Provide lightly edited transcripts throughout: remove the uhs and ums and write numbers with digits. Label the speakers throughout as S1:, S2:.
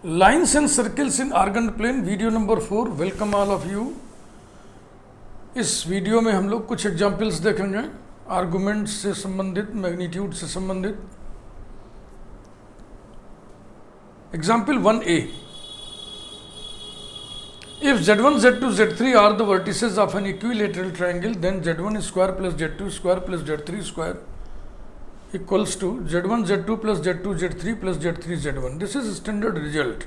S1: Lines and circles in argand plane video number 4। Welcome all of you. इस video में हम लोग कुछ एग्जाम्पल्स देखेंगे आर्गुमेंट से संबंधित, मैग्नीट्यूड से संबंधित। Example 1A, if Z1, Z2, Z3 are the vertices of an equilateral triangle then Z1 square plus Z2 square plus Z3 square equals to Z1 Z2 plus Z2 Z3 plus Z3 Z1। This is standard result,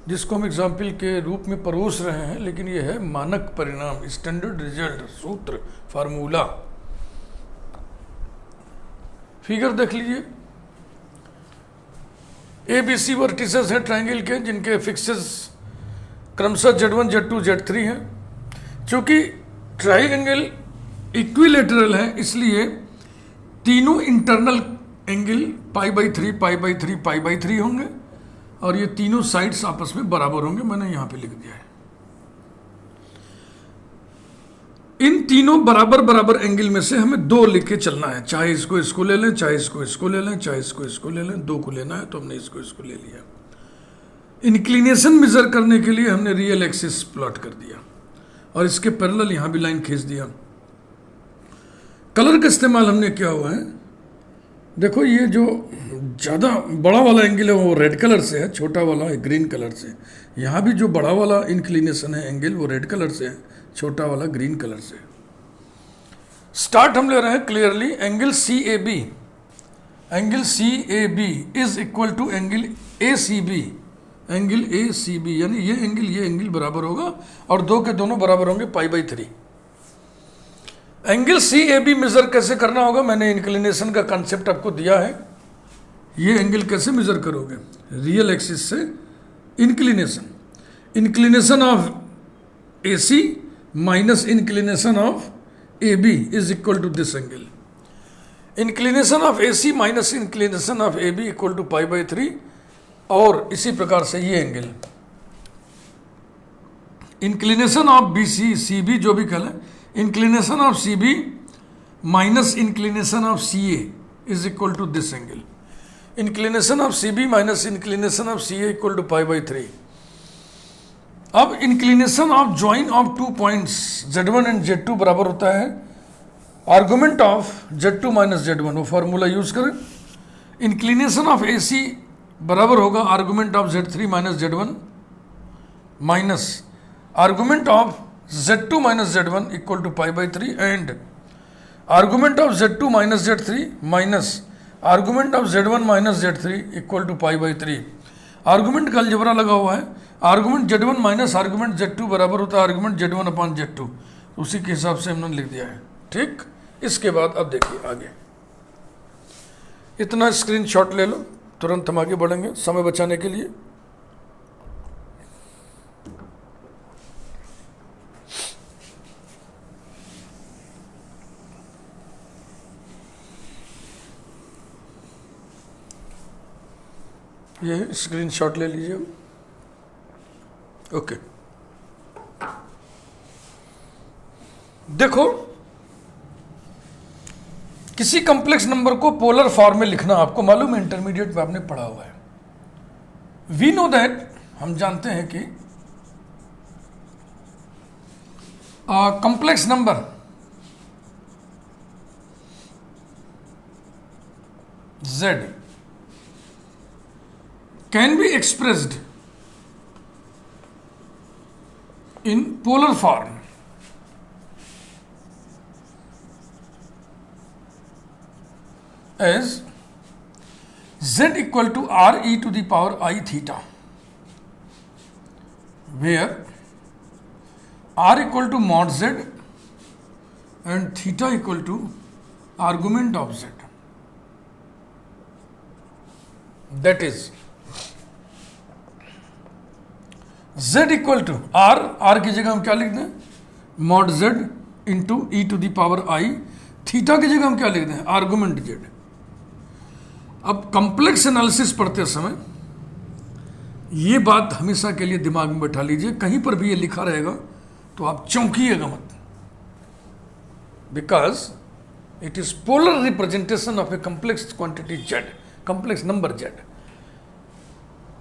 S1: जिसको हम example के रूप में परोस रहे हैं, लेकिन यह है मानक परिणाम, स्टैंडर्ड रिजल्ट, सूत्र, फार्मूला। फिगर देख लीजिए। ABC वर्टिसेस हैं ट्रायंगल के, जिनके फिक्सेस क्रमशः Z1 Z2 Z3 हैं। चूंकि ट्रायंगल इक्विलेटरल है, इसलिए तीनों इंटरनल एंगल π/3 π/3 π/3 होंगे और ये तीनों साइड्स आपस में बराबर होंगे। मैंने यहां पे लिख दिया है। इन तीनों बराबर बराबर एंगल में से हमें दो लेके चलना है, चाहे इसको ले लें, चाहे इसको ले लें, चाहे इसको ले लें। दो को लेना है तो हमने इसको ले लिया। इंक्लिनेशन मेजर करने के लिए हमने रियल एक्सिस प्लॉट कर दिया और इसके पैरेलल यहां भी लाइन खींच दिया। कलर का इस्तेमाल हमने किया हुआ है। देखो, ये जो ज़्यादा बड़ा वाला एंगल है वो रेड कलर से है, छोटा वाला है ग्रीन कलर से। यहाँ भी जो बड़ा वाला इंक्लिनेशन है एंगल वो रेड कलर से है, छोटा वाला ग्रीन कलर से। स्टार्ट हम ले रहे हैं clearly. Angle CAB, angle CAB is equal to angle ACB, angle ACB, यानी ये एंगल बराबर होगा और दो के दोनों बराबर होंगे π/3। एंगल CAB मेजर कैसे करना होगा, मैंने इंक्लिनेशन का कंसेप्ट आपको दिया है। ये एंगल कैसे मेजर करोगे, रियल एक्सिस से inclination, inclination of AC minus inclination of AB is equal to this angle. Inclination of AC minus inclination of AB equal to π/3। और इसी प्रकार से ये angle inclination of BC CB जो भी कहें, inclination of CB minus inclination of CA is equal to this angle. Inclination of CB minus inclination of CA equal to π/3। अब inclination of join of two points Z1 and Z2 बराबर होता है argument of Z2 minus Z1। वो formula use करें। Inclination of AC बराबर होगा argument of Z3 minus Z1 minus argument of Z2 minus Z1 equal to π/3 and argument of Z2 minus Z3 minus argument of Z1 minus Z3 equal to π/3। Argument का algebra लगा हुआ है। Argument Z1 minus argument Z2 बराबर होता है argument Z1 upon Z2। उसी के हिसाब से हमने लिख दिया है। ठीक, इसके बाद अब देखिए आगे। इतना स्क्रीनशॉट ले लो, तुरंत हम आगे बढ़ेंगे समय बचाने के लिए। ये स्क्रीनशॉट ले लीजिए। ओके, देखो, किसी कॉम्प्लेक्स नंबर को पोलर फॉर्म में लिखना आपको मालूम है, इंटरमीडिएट में आपने पढ़ा हुआ है। वी नो दैट, हम जानते हैं कि complex number Z can be expressed in polar form as Z equal to RE to the power I theta, where R equal to mod Z and theta equal to argument of Z. That is Z equal to R की जगह हम क्या लिख दें, mod Z into E to the power I। Theta की जगह हम क्या लिख दें, आर्गुमेंट Z। अब कॉम्प्लेक्स एनालिसिस पढ़ते समय ये बात हमेशा के लिए दिमाग में बैठा लीजिए, कहीं पर भी ये लिखा रहेगा तो आप चौंकिएगा मत, because It is polar representation of a complex quantity Z, complex number Z.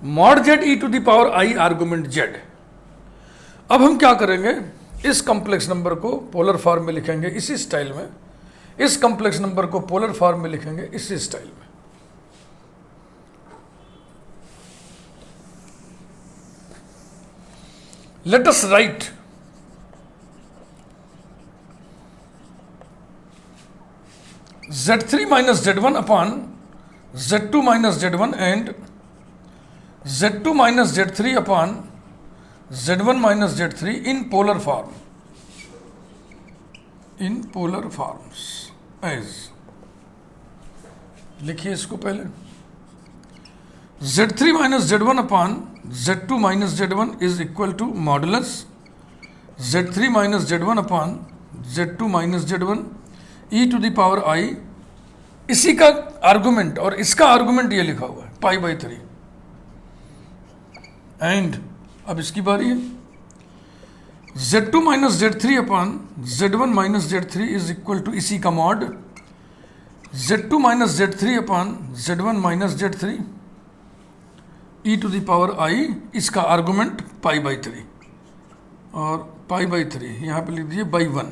S1: Mod Z e to the power i argument Z. अब हम क्या करेंगे, इस कॉम्प्लेक्स नंबर को पोलर फॉर्म में लिखेंगे इसी स्टाइल में, इस कॉम्प्लेक्स नंबर को पोलर फॉर्म में लिखेंगे इसी स्टाइल में। Let us write Z3 minus Z1 upon Z2 minus Z1 and Z2 minus Z3 upon Z1 minus Z3 in polar form. In polar forms as, लिखिए इसको पहले, Z3 minus Z1 upon Z2 minus Z1 is equal to modulus Z3 minus Z1 upon Z2 minus Z1 e to the power I। इसी का argument और इसका argument ये लिखा हुआ है पाई बाई 3। एंड अब इसकी बारी है, Z2 minus Z3 upon Z1 minus Z3 is equal to इसी का mod Z2 minus Z3 upon Z1 minus Z3 e to the power I। इसका आर्गुमेंट पाई बाई 3 और पाई बाई 3 यहाँ पे लिख दीजिए बाई 1।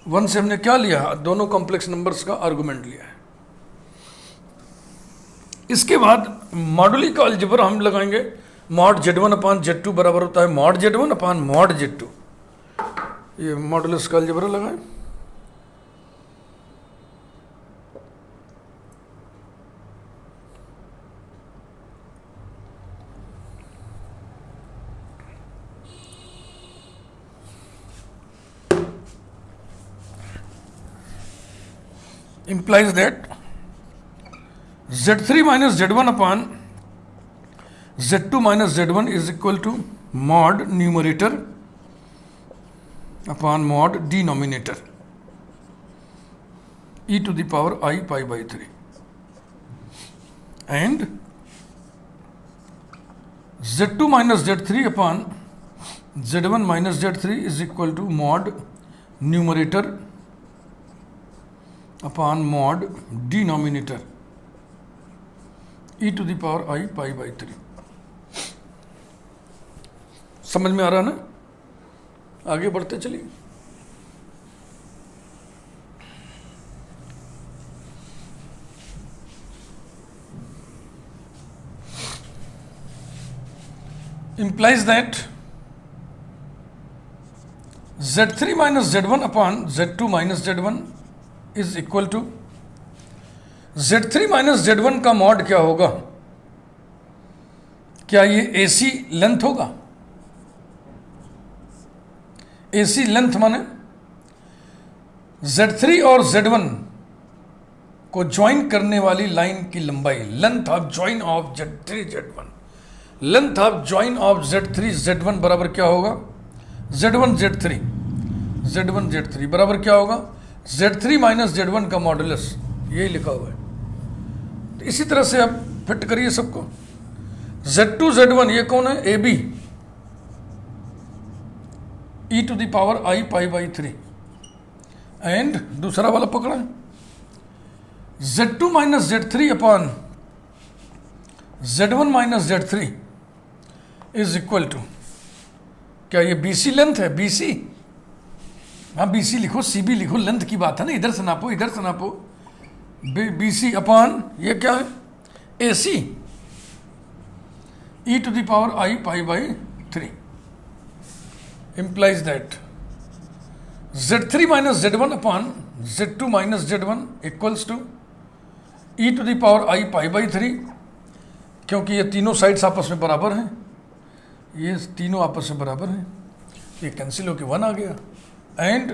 S1: 1 से हमने क्या लिया, दोनों कॉम्प्लेक्स नंबर्स का आर्गुमेंट लिया है। इसके बाद मॉडुली का अलजेब्रा हम लगाएंगे, मॉड Z1 अपॉन Z2 बराबर होता है mod Z1 upon mod Z2। ये मॉडुलस का अलजेब्रा लगाएं। implies that Z3 minus Z1 upon Z2 minus Z1 is equal to mod numerator upon mod denominator e to the power I pi by 3 and Z2 minus Z3 upon Z1 minus Z3 is equal to mod numerator upon mod denominator e to the power i pi by 3। समझ में आ रहा ना, आगे बढ़ते चलिए। implies that Z3 minus Z1 upon Z2 minus Z1 is equal to Z3 minus Z1 का mod क्या होगा, क्या ये AC लेंथ होगा। AC लेंथ माने Z3 और Z1 को ज्वाइन करने वाली लाइन की लंबाई, length of join of Z3 Z1। Length of join of Z3 Z1 बराबर क्या होगा, Z1 Z3 बराबर क्या होगा, Z3 माइनस Z1 का मॉडुलस, यही लिखा हुआ है। तो इसी तरह से आप फिट करिए सबको। Z2 Z1 ये कौन है, AB e to the power I pi by 3 and दूसरा वाला पकड़ा Z2 minus Z3 upon Z1 minus Z3 is equal to, क्या ये BC लेंथ है, BC, हाँ BC लिखो, CB लिखो, लेंथ की बात है ना, इधर से नापो इधर से नापो, BC अपॉन ये क्या है AC e to the power I pi by 3 implies that Z3 minus Z1 upon Z2 minus Z1 equals to e to the power I pi by 3। क्योंकि ये तीनों साइड्स आपस में बराबर हैं, ये तीनों आपस में बराबर हैं, ये कैंसिल होकर 1 आ गया। And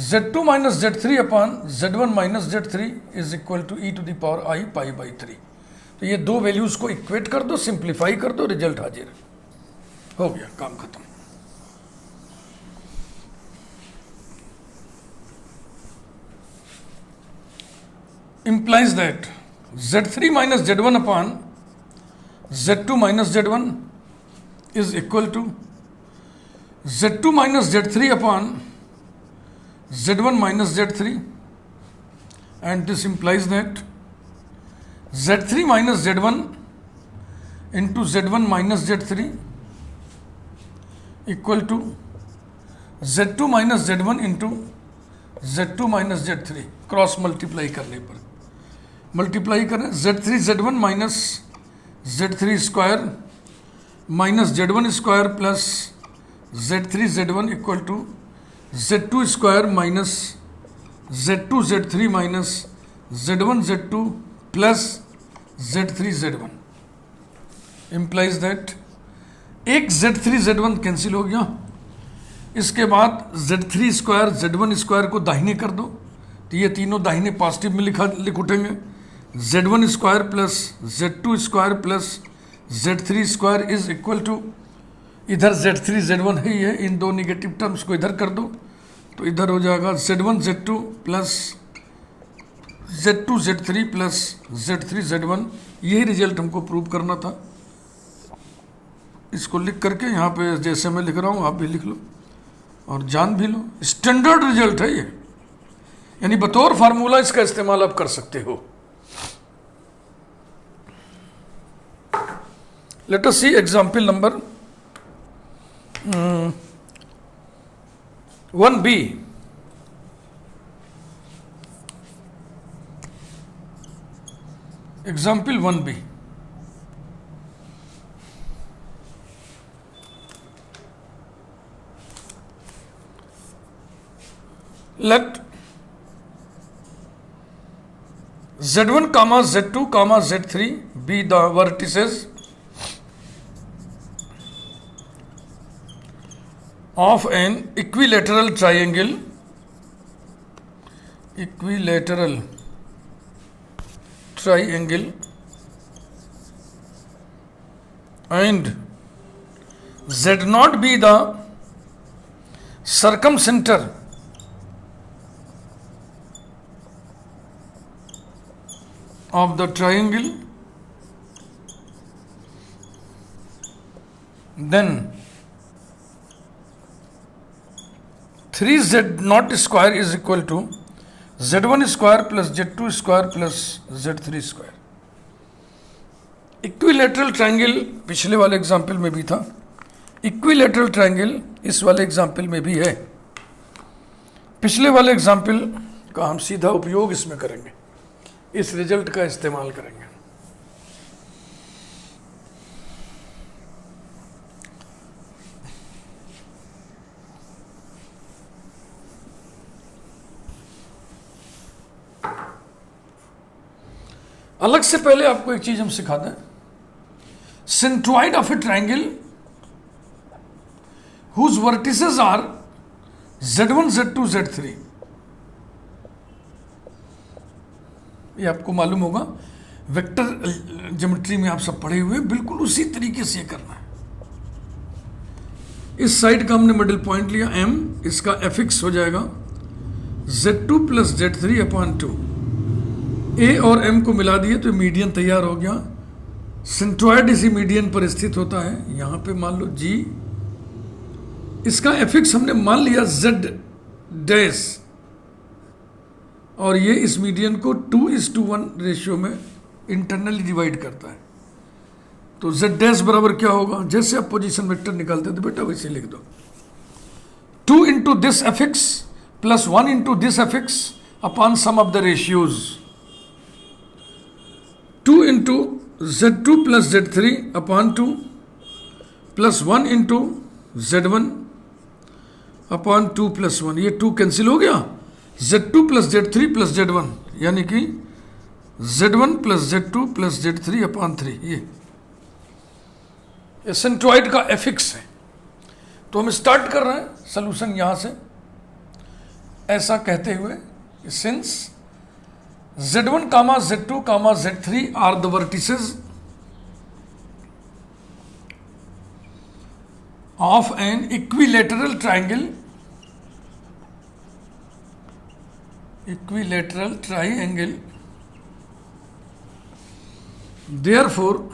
S1: Z2 minus Z3 upon Z1 minus Z3 is equal to e to the power I pi by 3। तो ये दो वैल्यूज को इक्वेट कर दो, सिंप्लीफाई कर दो, रिजल्ट हाजिर हो गया, काम खत्म। implies that Z3 minus Z1 upon Z2 minus Z1 is equal to Z2 minus Z3 upon Z1 minus Z3, and this implies that Z3 minus Z1 into Z1 minus Z3 equal to Z2 minus Z1 into Z2 minus Z3 cross multiply करने पर multiply करें Z3 Z1 minus Z3 square minus Z1 square plus Z3 Z1 equal to Z2 square minus Z2 Z3 minus Z1 Z2 plus Z3 Z1 implies that एक Z3 Z1 cancel हो गया। इसके बाद Z3 square Z1 square को दाहिने कर दो तो ये तीनों दाहिने पॉजिटिव में लिख उठेंगे। Z1 square plus Z2 square plus Z3 square is equal to, इधर Z3 Z1 है ही है, इन दो निगेटिव टर्म्स को इधर कर दो तो इधर हो जाएगा Z1 Z2 plus Z2 Z3 plus Z3 Z1। यही रिजल्ट हमको प्रूव करना था। इसको लिख करके यहाँ पे जैसे मैं लिख रहा हूँ आप भी लिख लो और जान भी लो, स्टैंडर्ड रिजल्ट है ये, यानी बतौर फार्मूला इसका इस्तेमाल आप कर सकते हो। Let us see example number 1B। Example 1B, let Z1 comma Z2 comma Z3 be the vertices of an equilateral triangle and Z not be the circumcenter of the triangle, then 3Z naught square is equal to Z1 square plus Z2 square plus Z3 square। Equilateral triangle पिछले वाले example में भी था, equilateral triangle इस वाले example में भी है। पिछले वाले एग्जाम्पल का हम सीधा उपयोग इसमें करेंगे, इस रिजल्ट का इस्तेमाल करेंगे। अलग से पहले आपको एक चीज हम सिखा दें, centroid of a triangle whose vertices are Z1 Z2 Z3। ये आपको मालूम होगा, वेक्टर ज्योमेट्री में आप सब पढ़े हुए, बिल्कुल उसी तरीके से करना है। इस साइड का हमने मिडिल पॉइंट लिया M, इसका fx हो जाएगा Z2 plus Z3 upon 2। A और M को मिला दिए तो मीडियन तैयार हो गया। सेंट्रॉइड इसी मीडियन पर स्थित होता है। यहां पे मान लो G, इसका fx हमने मान लिया Z डैश, और ये इस मीडियन को 2:1 रेशियो में इंटरनली डिवाइड करता है। तो Z डैश बराबर क्या होगा, जैसे आप पोजीशन वेक्टर निकालते थे बेटा वैसे लिख दो, 2 into this fx plus 1 into this fx upon sum of the ratios, 2 into Z2 plus Z3 upon 2 plus 1 into Z1 upon 2 plus 1। ये 2 कैंसिल हो गया, Z2 plus Z3 plus Z1, यानी कि Z1 plus Z2 plus Z3 upon 3। ये centroid का fx है। तो हम स्टार्ट कर रहे हैं सॉल्यूशन यहां से, ऐसा कहते हुए since Z1 comma Z2 comma Z3 are the vertices of an equilateral triangle, therefore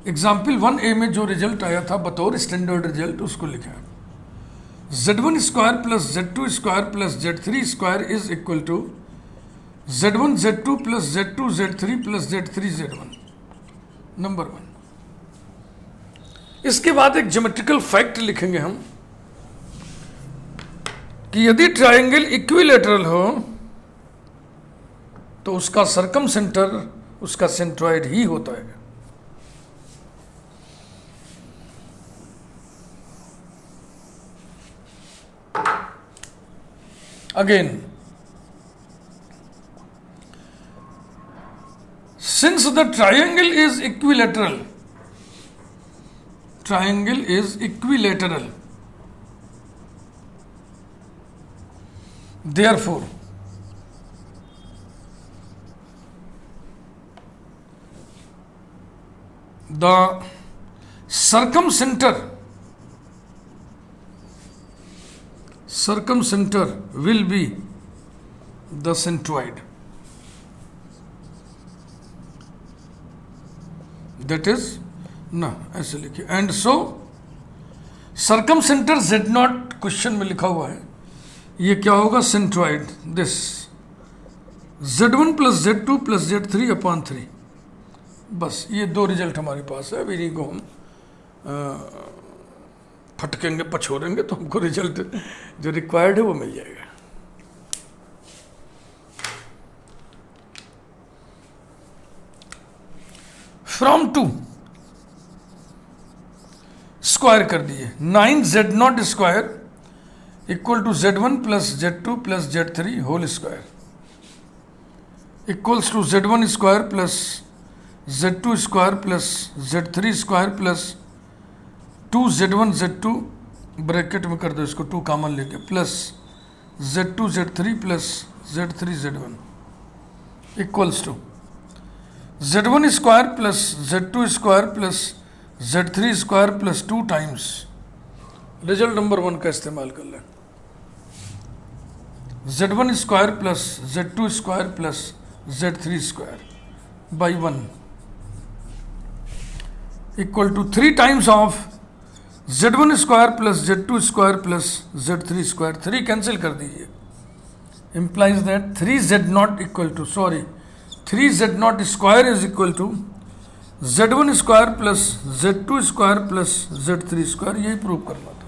S1: example 1A में जो रिजल्ट आया था बतौर स्टैंडर्ड रिजल्ट उसको लिखा है, Z1 square plus Z2 square plus Z3 square is equal to Z1 Z2 plus Z2 Z3 plus Z3 Z1। Number 1। इसके बाद एक ज्योमेट्रिकल फैक्ट लिखेंगे हम कि यदि ट्रायंगल इक्विलेटरल हो तो उसका सरकम सेंटर उसका सेंट्रॉइड ही होता है। Again, since the triangle is equilateral, therefore the circumcenter will be the centroid. That is, ना ऐसे लिखिए, and so circumcentre Z not question में लिखा हुआ है, ये क्या होगा? Centroid. This Z1 plus Z2 plus Z3 upon 3। बस ये दो रिजल्ट हमारे पास है। अब इन्हीं को हम फटकेंगे, पछोड़ेंगे तो हमको रिजल्ट जो रिक्वायर्ड है वो मिल जाएगा। फ्रॉम 2 स्क्वायर कर दिए, 9Z0 square equal to Z1 plus Z2 plus Z3 whole square equals to Z1 square plus Z2 square plus Z3 square plus 2Z1 Z2 bracket में कर दो इसको, 2 कॉमन लेके, plus Z2 Z3 plus Z3 Z1 equals to Z1 square plus Z2 square plus Z3 square plus 2 times result number 1 का इस्तेमाल कर लें। Z1 square plus Z2 square plus Z3 square by 1 equal to 3 times of Z1 square plus Z2 square plus Z3 square. 3 cancel कर दीजिए, implies that 3Z0 equal to 3Z0 square is equal to Z1 square plus Z2 square plus Z3 square. यही prove करना था।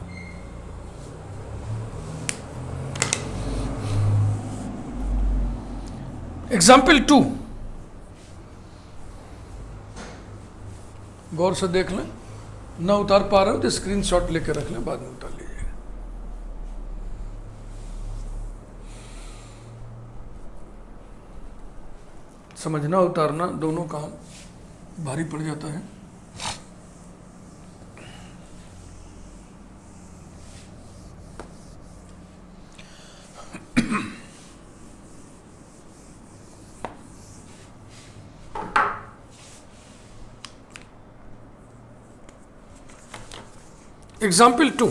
S1: Example 2 गौर से देख लें, ना उतार पा रहे हो तो स्क्रीनशॉट लेकर रख लें, बाद में उतार लीजिए। समझना उतारना दोनों काम भारी पड़ जाता है। Example 2,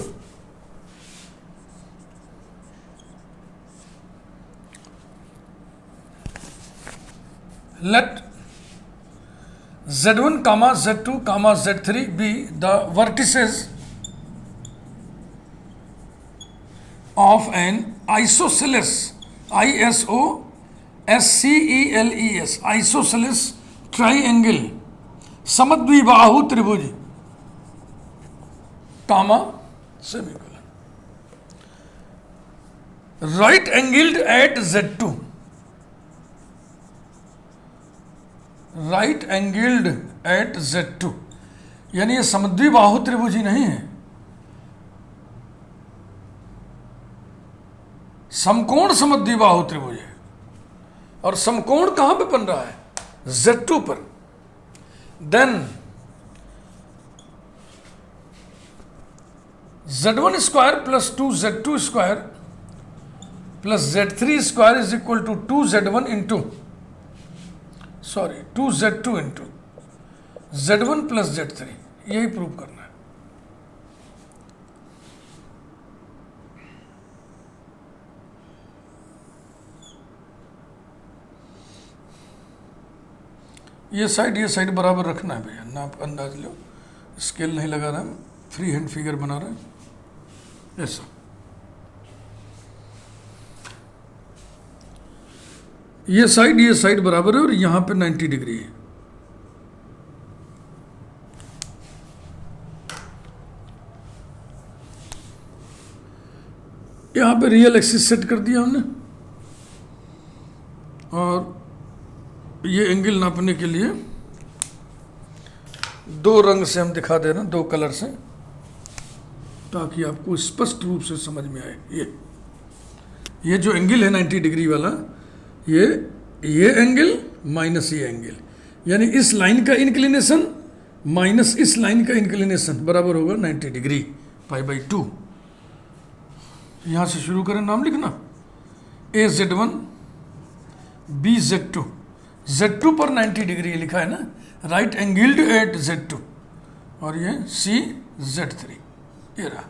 S1: let Z1 comma Z2 comma Z3 be the vertices of an isosceles isosceles triangle समद्विबाहु त्रिभुज comma semicolon right angled at Z2, right angled at Z2, यानी ये समद्विबाहु त्रिभुज ही नहीं है, समकोण समद्विबाहु त्रिभुज है। और समकोण कहां पे बन रहा है? Z2 पर। Then Z1 square plus 2Z2 square plus Z3 square is equal to 2Z1 into 2Z2 into Z1 plus Z3। यही प्रूव करना है। ये साइड बराबर रखना है भैया, ना आप अंदाज लो, स्केल नहीं लगा रहा है, फ्री हैंड फिगर बना रहे हैं ऐसा। ये साइड बराबर है और यहां पे 90 डिग्री है। यहाँ पे रियल एक्सिस सेट कर दिया हमने, और ये एंगल नापने के लिए दो रंग से हम दिखा दे रहे हैं, दो कलर से, ताकि आपको स्पष्ट रूप से समझ में आए। ये जो एंगल है 90 डिग्री वाला, ये एंगल माइनस ये एंगल, यानी इस लाइन का इंक्लिनेशन माइनस इस लाइन का इंक्लिनेशन बराबर होगा 90 डिग्री, π/2। यहां से शुरू करें, नाम लिखना, AZ1 BZ2, Z2 पर 90 डिग्री लिखा है ना, राइट एंगल्ड एट Z2, और ये CZ3, ये रहा।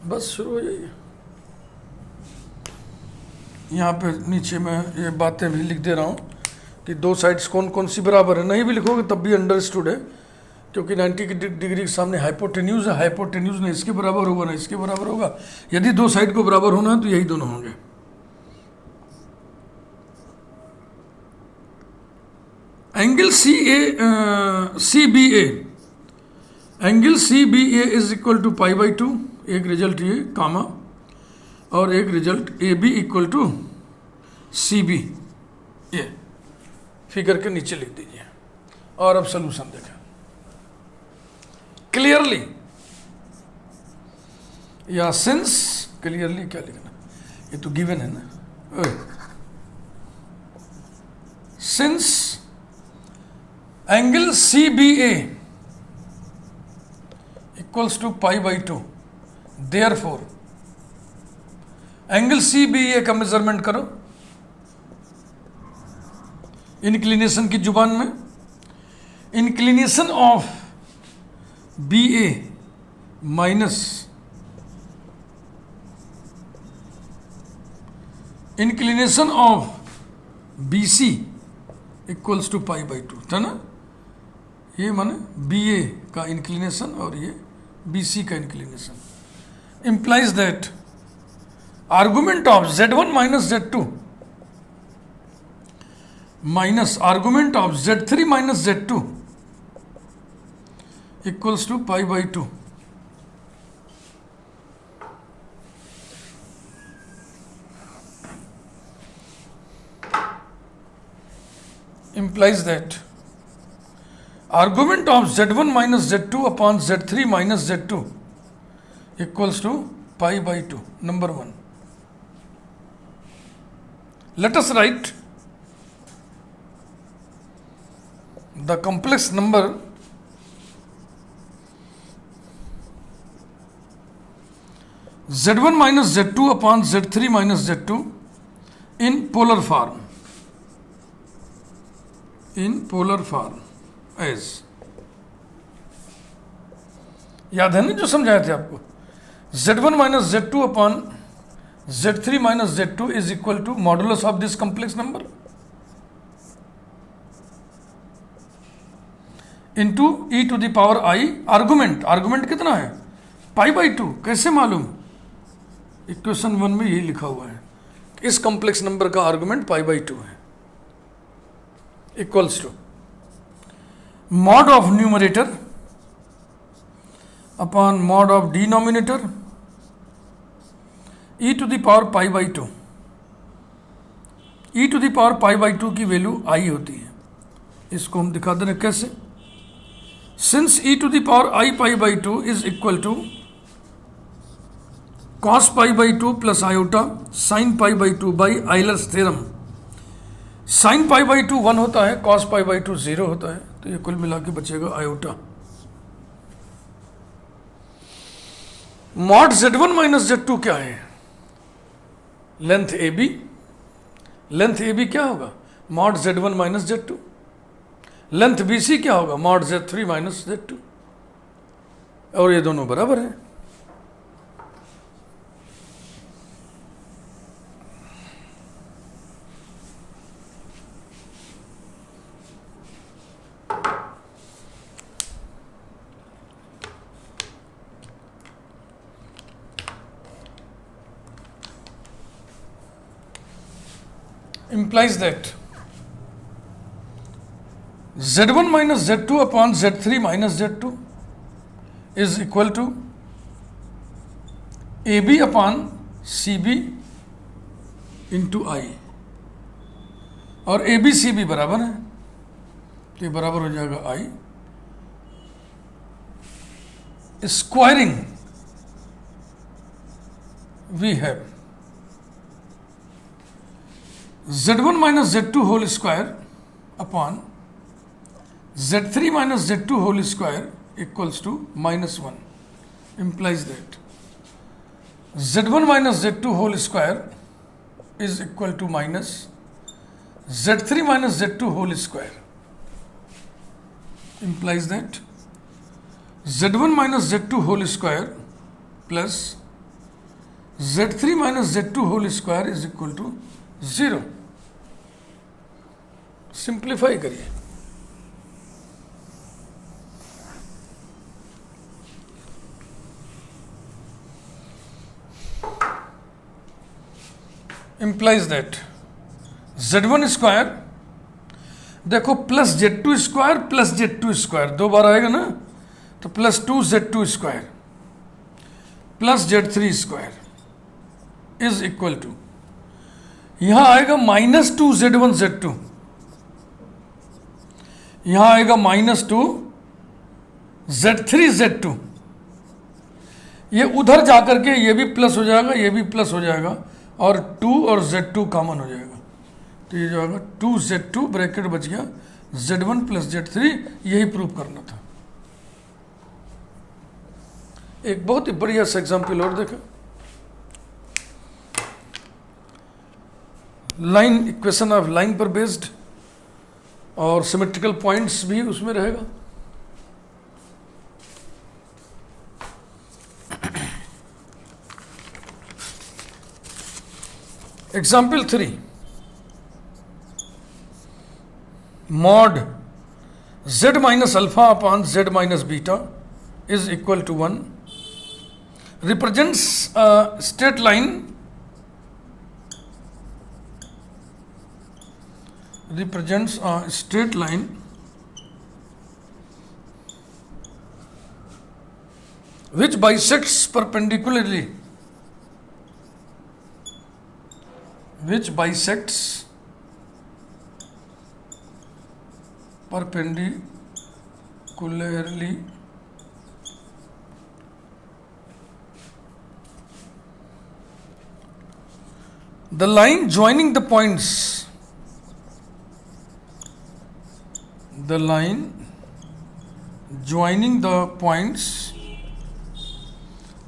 S1: बस शुरू हो जाइए। यहाँ पे नीचे मैं ये बातें भी लिख दे रहा हूँ कि दो साइड्स कौन कौन सी बराबर है, नहीं भी लिखोगे तब भी अंडरस्टूड है, क्योंकि 90 डिग्री के सामने हाइपोटेन्यूज है, हाइपोटेन्यूज ना इसके बराबर होगा ना इसके बराबर होगा। यदि दो साइड को बराबर होना है तो यही दोनों होंगे। Angle CBA, angle CBA is equal to π/2, एक रिजल्ट ये कामा, और एक result AB equal to CB, ये फिगर के नीचे लिख दीजिए। और अब सोल्यूशन देखें क्लियरली, या सिंस, क्लियरली क्या लिखना, ये तो गिवन है ना, since angle CBA equals to π/2, therefore angle CBA का मेजरमेंट करो इंक्लिनेशन की जुबान में, inclination of BA minus inclination of BC equals to π/2 था ना। ये माने BA का इंक्लिनेशन और ये BC का inclination, implies that argument of Z1 minus Z2 minus argument of Z3 minus Z2 equals to π/2. Implies that argument of Z1 minus Z2 upon Z3 minus Z2 equals to π/2. Number 1. Let us write the complex number Z1 minus Z2 upon Z3 minus Z2 in polar form. In polar form as, याद है ना जो समझाए थे आपको, Z1 minus Z2 upon Z3 minus Z2 is equal to modulus of this complex number into e to the power I, argument कितना है π/2, कैसे मालूम, इक्वेशन 1 में यही लिखा हुआ है, इस कॉम्प्लेक्स नंबर का आर्गुमेंट π/2 है, equals to mod of numerator upon mod of denominator e to the power π/2, e to the power π/2 की वैल्यू I होती है, इसको हम दिखा दे रहे कैसे, since e to the power I π/2 is equal to cos π/2 plus iota sin π/2 by Euler's theorem, sin π/2 1 होता है, cos π/2 0 होता है, तो ये कुल मिला के बचेगा iota. Mod Z1 minus Z2 क्या है, लेंथ AB, लेंथ AB क्या होगा, mod Z1 minus Z2, length BC क्या होगा, मॉड Z3 माइनस Z2, और ये दोनों बराबर है। Implies that Z1 minus Z2 upon Z3 minus Z2 is equal to a b upon c b into i, और ए बी सी बी बराबर है, तो ये बराबर हो जाएगा i squaring we have z1 minus z2 whole square upon z3 minus z2 whole square equals to -1, implies that z1 minus z2 whole square is equal to minus z3 minus z2 whole square, implies that z1 minus z2 whole square plus z3 minus z2 whole square is equal to 0। Simplify करिए, implies that z1 square, देखो plus z2 square plus z2 square दो बार आएगा ना, तो plus 2z2 square plus z3 square is equal to, यहां आएगा -2z1z2, यहां आएगा -2z3z2, ये उधर जाकर के ये भी प्लस हो जाएगा, ये भी प्लस हो जाएगा, और 2 और z2 कॉमन हो जाएगा, तो ये जो आएगा 2z2 ब्रैकेट बच गया z1 प्लस z3, यही प्रूव करना था। एक बहुत ही बढ़िया सा एग्जाम्पल और देखा, लाइन इक्वेशन ऑफ लाइन पर बेस्ड, और सिमेट्रिकल पॉइंट्स भी उसमें रहेगा। Example 3, mod z minus alpha upon z minus beta is equal to 1 represents a straight line which bisects perpendicularly the line joining the points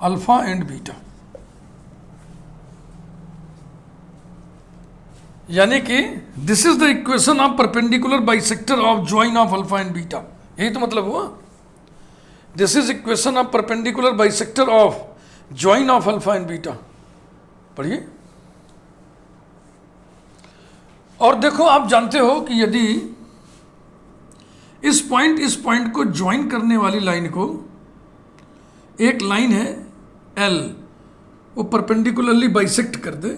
S1: alpha and beta, यानी कि this is the equation of perpendicular bisector of join of alpha and beta, यही तो मतलब हुआ। This is equation of perpendicular bisector of join of alpha and beta, पढ़िए। और देखो, आप जानते हो कि यदि इस पॉइंट को ज्वाइन करने वाली लाइन को, एक लाइन है L, वो परपेंडिकुलरली बाइसेक्ट कर दे,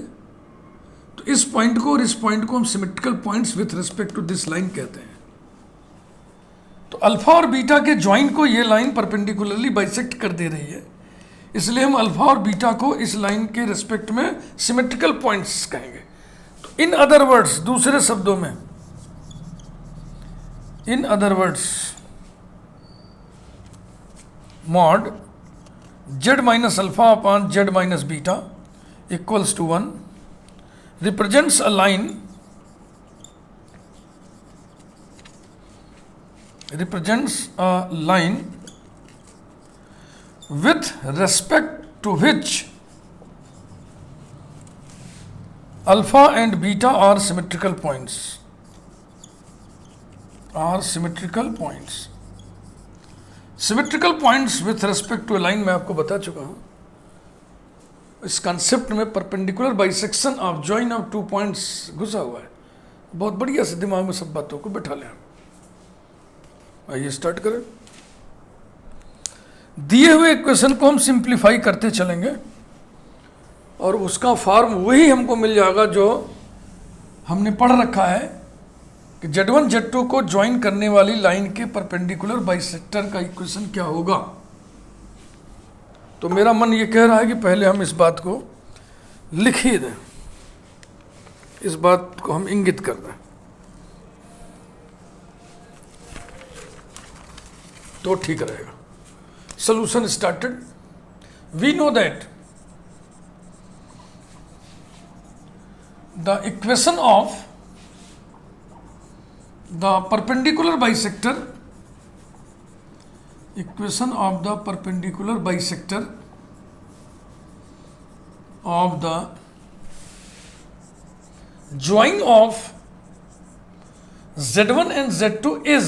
S1: तो इस पॉइंट को और इस पॉइंट को हम symmetrical points with respect to this line कहते हैं। तो अल्फा और बीटा के ज्वाइन को ये लाइन परपेंडिकुलरली बाइसेक्ट कर दे रही है, इसलिए हम अल्फा और बीटा को इस लाइन के रिस्पेक्ट में सिमेट्रिकल पॉइंट्स कहेंगे। इन अदर वर्ड्स, दूसरे शब्दों में, in other words, mod z minus alpha upon z minus beta equals to 1 represents a line with respect to which alpha and beta are symmetrical points. Symmetrical points with respect to a line मैं आपको बता चुका हूं। इस concept में perpendicular bisection of join of two points घुसा हुआ है, बहुत बढ़िया से दिमाग में सब बातों को बैठा लें। आइए स्टार्ट करें। दिए हुए इक्वेशन को हम सिंप्लीफाई करते चलेंगे और उसका फॉर्म वही हमको मिल जाएगा जो हमने पढ़ रखा है कि Z1 Z2 को ज्वाइन करने वाली लाइन के परपेंडिकुलर बाइसेक्टर का इक्वेशन क्या होगा। तो मेरा मन ये कह रहा है कि पहले हम इस बात को लिख ही दें, इस बात को हम इंगित कर दें, तो ठीक रहेगा। Solution started. We know that the equation of the perpendicular bisector, equation of the perpendicular bisector of the join of Z1 and Z2 is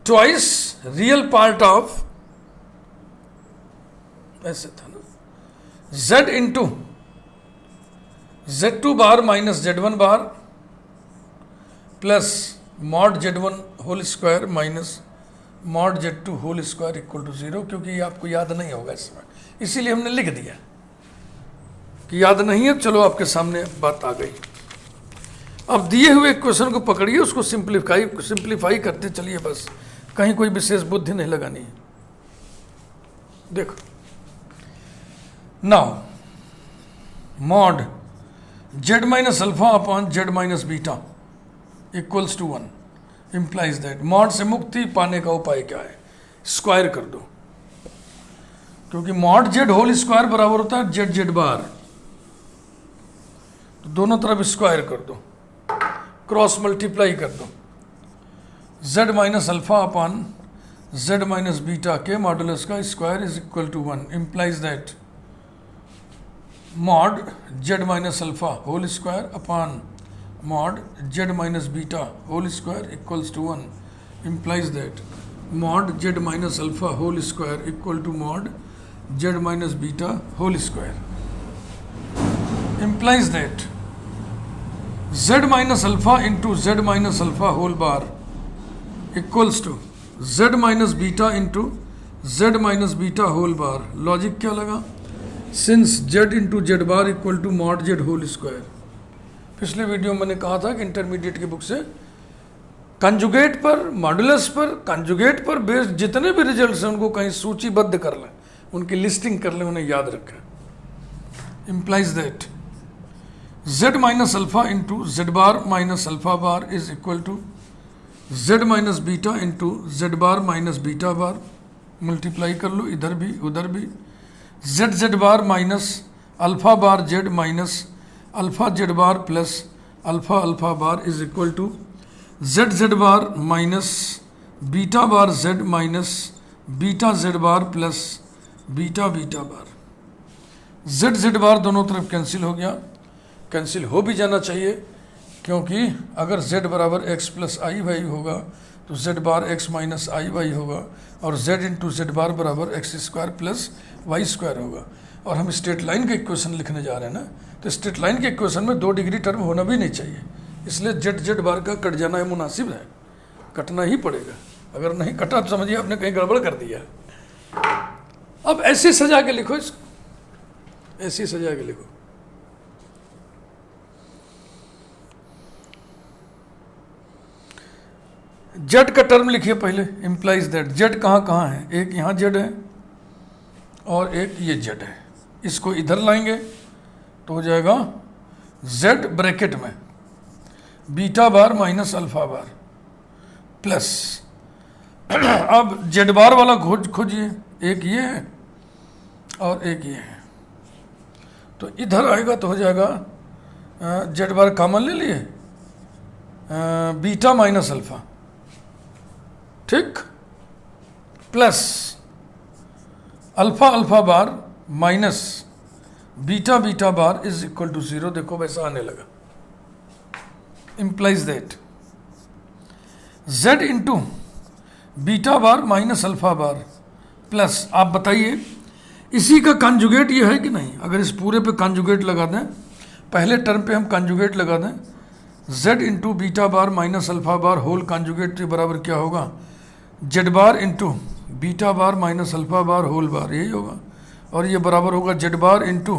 S1: twice real part of, ऐसे था ना, Z into Z2 bar minus Z1 bar plus mod Z1 whole square minus mod Z2 whole square equal to 0, क्योंकि ये आपको याद नहीं होगा इस समय, इसीलिए हमने लिख दिया कि याद नहीं है। चलो आपके सामने बात आ गई। अब दिए हुए क्वेश्चन को पकड़िए, उसको सिंप्लीफाई करते चलिए, बस कहीं कोई विशेष बुद्धि नहीं लगानी है। देखो now mod Z minus alpha upon Z minus beta equals to 1 implies that mod से मुक्ति पाने का उपाय क्या है? स्क्वायर कर दो, क्योंकि मॉड Z होल स्क्वायर बराबर होता है Z Z बार, तो दोनों तरफ स्क्वायर कर दो, क्रॉस मल्टीप्लाई कर दो। Z minus alpha upon Z minus beta के मॉडुलस का square is equal to 1 implies that mod Z minus alpha whole square upon mod Z minus beta whole square equals to 1 implies that mod Z minus alpha whole square equal to mod Z minus beta whole square implies that Z minus alpha into Z minus alpha whole bar equals to Z minus beta into Z minus beta whole bar। Logic क्या लगा? Since Z into Z bar equal to mod Z whole square। पिछले video में मैंने कहा था कि intermediate की book से कंजुगेट पर, मॉडुलस पर, कंजुगेट पर बेस्ड जितने भी रिजल्ट्स हैं उनको कहीं सूचीबद्ध कर लें, उनकी लिस्टिंग कर लें, उन्हें याद रखें। implies that Z minus alpha into Z bar minus alpha bar is equal to Z minus beta into Z bar minus beta bar। Multiply कर लो, इधर भी उधर भी। Z Z bar minus alpha bar Z minus alpha Z bar plus alpha alpha bar is equal to Z Z bar minus beta bar Z minus beta Z bar plus beta beta bar. Z Z bar दोनों तरफ cancel हो गया, cancel हो भी जाना चाहिए, क्योंकि अगर z बराबर x प्लस आई वाई होगा तो z bar x minus i y होगा, और z इंटू जेड बार बराबर x square plus y square होगा। और हम स्ट्रेट लाइन का इक्वेशन लिखने जा रहे हैं ना, तो स्ट्रेट लाइन के इक्वेशन में 2 डिग्री टर्म होना भी नहीं चाहिए, इसलिए जेड जेड बार का कट जाना मुनासिब है, कटना ही पड़ेगा। अगर नहीं कटा तो समझिए आपने कहीं गड़बड़ कर दिया। अब ऐसी सजा के लिखो इसको, ऐसी सजा के लिखो। जेड का टर्म लिखिए पहले, इंप्लाइज दैट जेड कहाँ कहाँ है, एक यहाँ जेड है और एक ये जेड है, इसको इधर लाएंगे तो हो जाएगा जेड ब्रैकेट में beta bar minus alpha bar plus अब जेड बार वाला खोजिए, एक ये है और एक ये है, तो इधर आएगा तो हो जाएगा जेड बार कॉमन ले लिए बीटा माइनस अल्फा, ठीक, plus alpha alpha bar minus beta beta bar is equal to 0। देखो वैसा आने लगा। Implies that z into beta bar minus alpha bar plus, आप बताइए इसी का कंजुगेट ये है कि नहीं? अगर इस पूरे पे कंजुगेट लगा दें, पहले टर्म पे हम कंजुगेट लगा दें, z into beta bar minus alpha bar whole conjugate के बराबर क्या होगा? Z bar into beta bar minus alpha bar whole bar, यही होगा, और ये बराबर होगा z bar into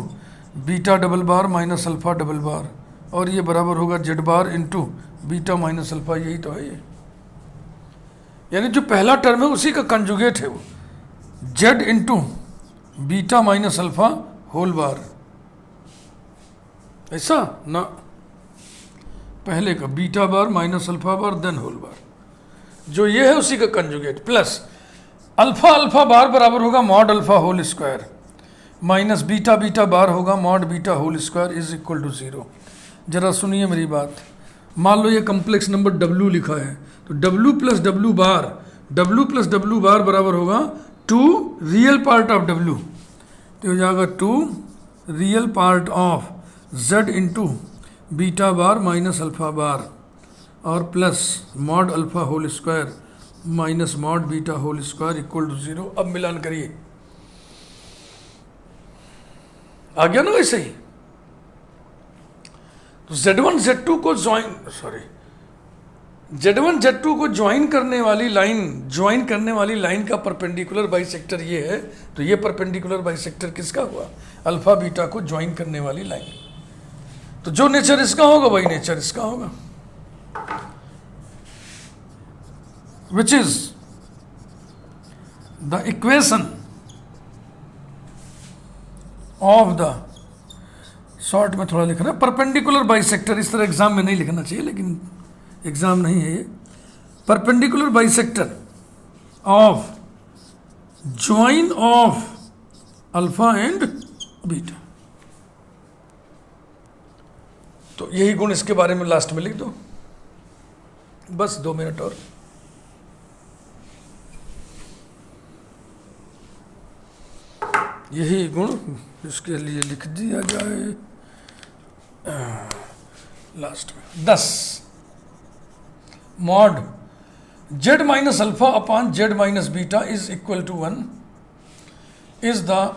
S1: beta double bar minus alpha double bar, और ये बराबर होगा z bar into beta minus alpha, यही तो है ये। यानी जो पहला टर्म है उसी का कंजुगेट है वो, z into beta minus alpha whole bar, ऐसा ना, पहले का beta bar minus alpha bar then whole bar, जो ये है उसी का conjugate, plus alpha alpha bar बराबर होगा mod alpha whole square minus beta beta bar होगा mod beta whole square is equal to 0। जरा सुनिए मेरी बात, मान लो ये कम्प्लेक्स नंबर W लिखा है, तो W प्लस डब्ल्यू बार बराबर होगा 2 रियल पार्ट ऑफ W, तो हो जाएगा 2 real part of Z into beta bar minus alpha bar और plus mod alpha whole square minus mod beta whole square equal to 0। अब मिलान करिए, आ गया ना वैसे ही। तो Z1 Z2 को Z2 को ज्वाइन करने वाली लाइन का परपेंडिकुलर बाइसेक्टर ये है, तो ये परपेंडिकुलर बाइसेक्टर किसका हुआ? अल्फा बीटा को ज्वाइन करने वाली लाइन। तो जो नेचर इसका होगा वही नेचर इसका होगा, which is the equation of the, short में थोड़ा लिखना, परपेंडिकुलर बाइसेक्टर, इस तरह एग्जाम में नहीं लिखना चाहिए लेकिन एग्जाम नहीं है ये, perpendicular bisector of join of alpha and beta. तो यही गुण इसके बारे में लास्ट में लिख दो, बस 2 मिनट और। यही गुण इसके लिए लिख दिया जाए लास्ट में। 10 mod z minus alpha upon z minus beta is equal to 1 is the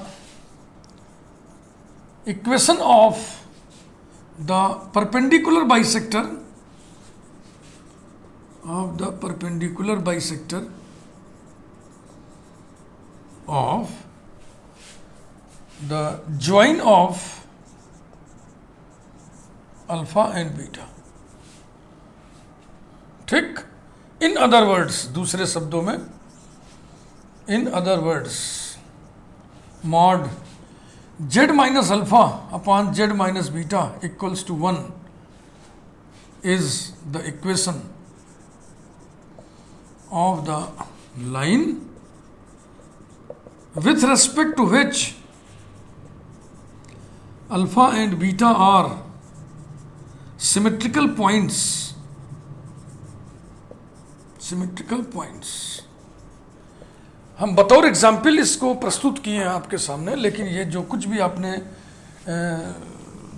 S1: equation of the perpendicular bisector of the join of alpha and beta। ठीक, इन अदर वर्ड्स, दूसरे शब्दों में, in other words, mod z minus alpha upon z minus beta equals to 1 is the equation of the line with respect to which alpha and beta are symmetrical points, हम बतौर example इसको प्रस्तुत किए हैं आपके सामने, लेकिन ये जो कुछ भी आपने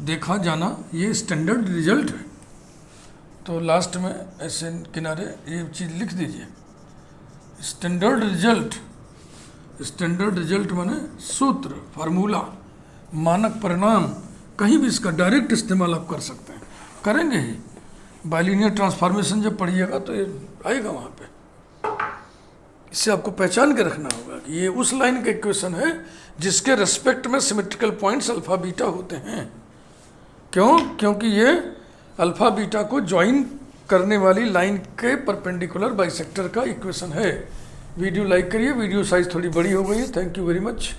S1: देखा जाना ये स्टैंडर्ड रिजल्ट है। तो लास्ट में ऐसे किनारे ये चीज़ लिख दीजिए, स्टैंडर्ड रिजल्ट माने सूत्र, फार्मूला, मानक परिणाम, कहीं भी इसका डायरेक्ट इस्तेमाल आप कर सकते हैं, करेंगे ही। बाइलिनियर ट्रांसफॉर्मेशन जब पढ़िएगा तो ये आएगा वहाँ पे। इससे आपको पहचान के रखना होगा कि ये उस लाइन का इक्वेशन है जिसके रेस्पेक्ट में सिमेट्रिकल पॉइंट्स अल्फा बीटा होते हैं। क्यों? क्योंकि ये अल्फा बीटा को ज्वाइन करने वाली लाइन के परपेंडिकुलर बाइसेक्टर का इक्वेशन है। वीडियो लाइक करिए, वीडियो साइज थोड़ी बड़ी हो गई है। Thank you very much.